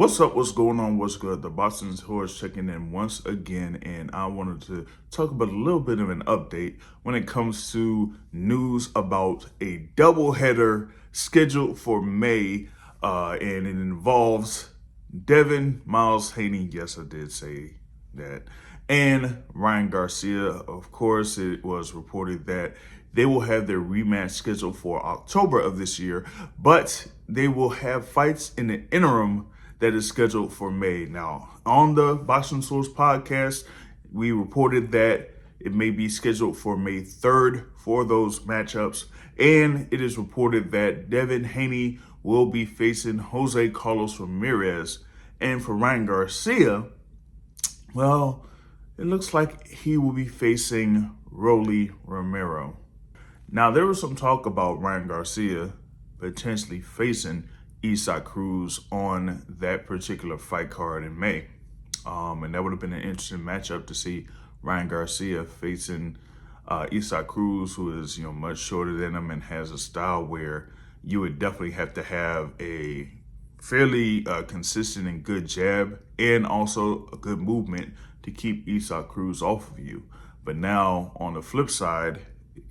What's up? What's going on? What's good? The Boston Horse checking in once again, and I wanted to talk about a little bit of an update when it comes to news about a doubleheader scheduled for May, and it involves Devin Miles Haney. Yes, I did say that, and Ryan Garcia. Of course, it was reported that they will have their rematch scheduled for October of this year, but they will have fights in the interim that is scheduled for May. Now, on the Boxing Source podcast, we reported that it may be scheduled for May 3rd for those matchups, and it is reported that Devin Haney will be facing Jose Carlos Ramirez, and for Ryan Garcia, well, it looks like he will be facing Rolly Romero. Now, there was some talk about Ryan Garcia potentially facing Isaac Cruz on that particular fight card in May. And that would have been an interesting matchup to see Ryan Garcia facing Isaac Cruz, who is, much shorter than him and has a style where you would definitely have to have a fairly consistent and good jab and also a good movement to keep Isaac Cruz off of you. But now on the flip side,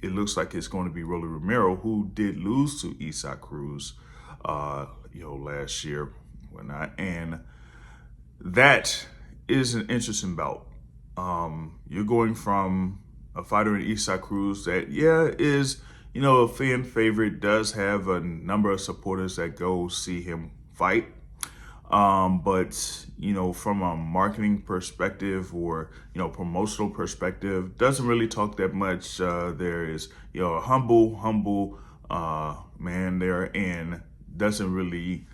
it looks like it's going to be Rolly Romero, who did lose to Isaac Cruz, last year, whatnot, and that is an interesting bout. You're going from a fighter in Isaac Cruz that, is, a fan favorite, does have a number of supporters that go see him fight. But, from a marketing perspective or, promotional perspective, doesn't really talk that much. There is, a humble man there, and doesn't really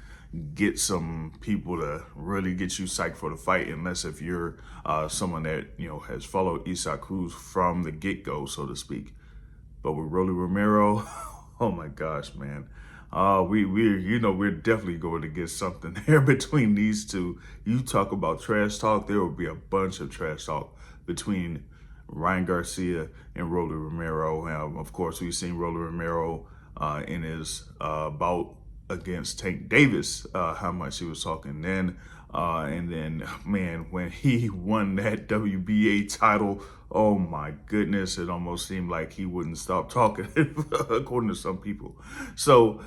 get some people to really get you psyched for the fight, unless if you're someone that, has followed Isaac Cruz from the get-go, so to speak. But with Rolly Romero, oh my gosh, man. We're definitely going to get something there between these two. You talk about trash talk, there will be a bunch of trash talk between Ryan Garcia and Rolly Romero. Of course, we've seen Rolly Romero in his bout against Tank Davis, how much he was talking then. And then, man, when he won that WBA title, oh my goodness, it almost seemed like he wouldn't stop talking, according to some people. So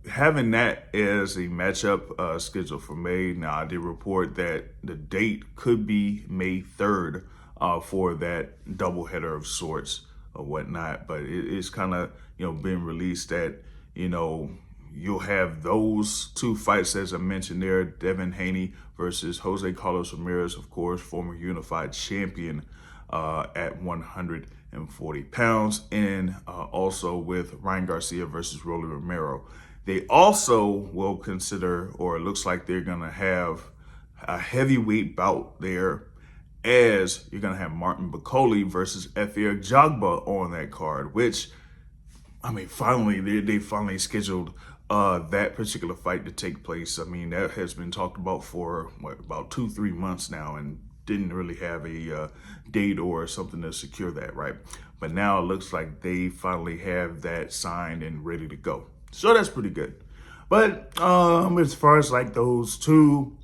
having that as a matchup scheduled for May, now I did report that the date could be May 3rd for that doubleheader of sorts or whatnot, but it's kind of, been released that, you'll have those two fights, as I mentioned there, Devin Haney versus Jose Carlos Ramirez, of course, former unified champion at 140 pounds, and also with Ryan Garcia versus Rolly Romero. They also will consider, or it looks like they're going to have a heavyweight bout there, as you're going to have Martin Bakole versus Efe Ajagba on that card, which, finally, they finally scheduled that particular fight to take place. That has been talked about for about 2-3 months now, and didn't really have a date or something to secure that, right? But now it looks like they finally have that signed and ready to go. So that's pretty good. But as far as like those two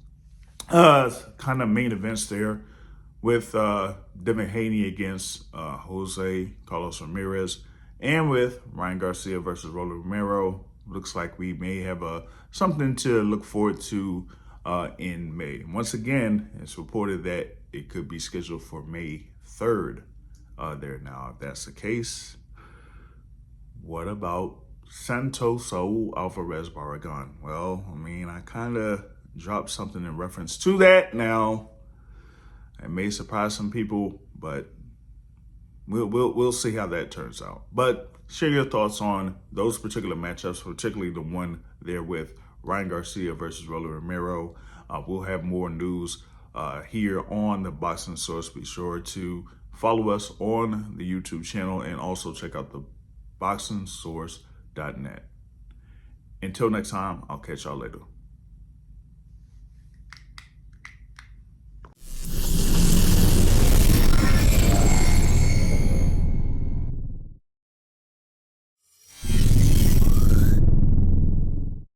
kind of main events there with Devin Haney against Jose Carlos Ramirez, and with Ryan Garcia versus Rolly Romero, looks like we may have something to look forward to in May. Once again, it's reported that it could be scheduled for May 3rd there. Now, if that's the case, what about Santos Saul Alvarez Barragan? Well, I kind of dropped something in reference to that. Now, it may surprise some people, but we'll see how that turns out. But share your thoughts on those particular matchups, particularly the one there with Ryan Garcia versus Rolly Romero. We'll have more news here on the Boxing Source. Be sure to follow us on the YouTube channel and also check out the boxingsource.net. Until next time, I'll catch y'all later.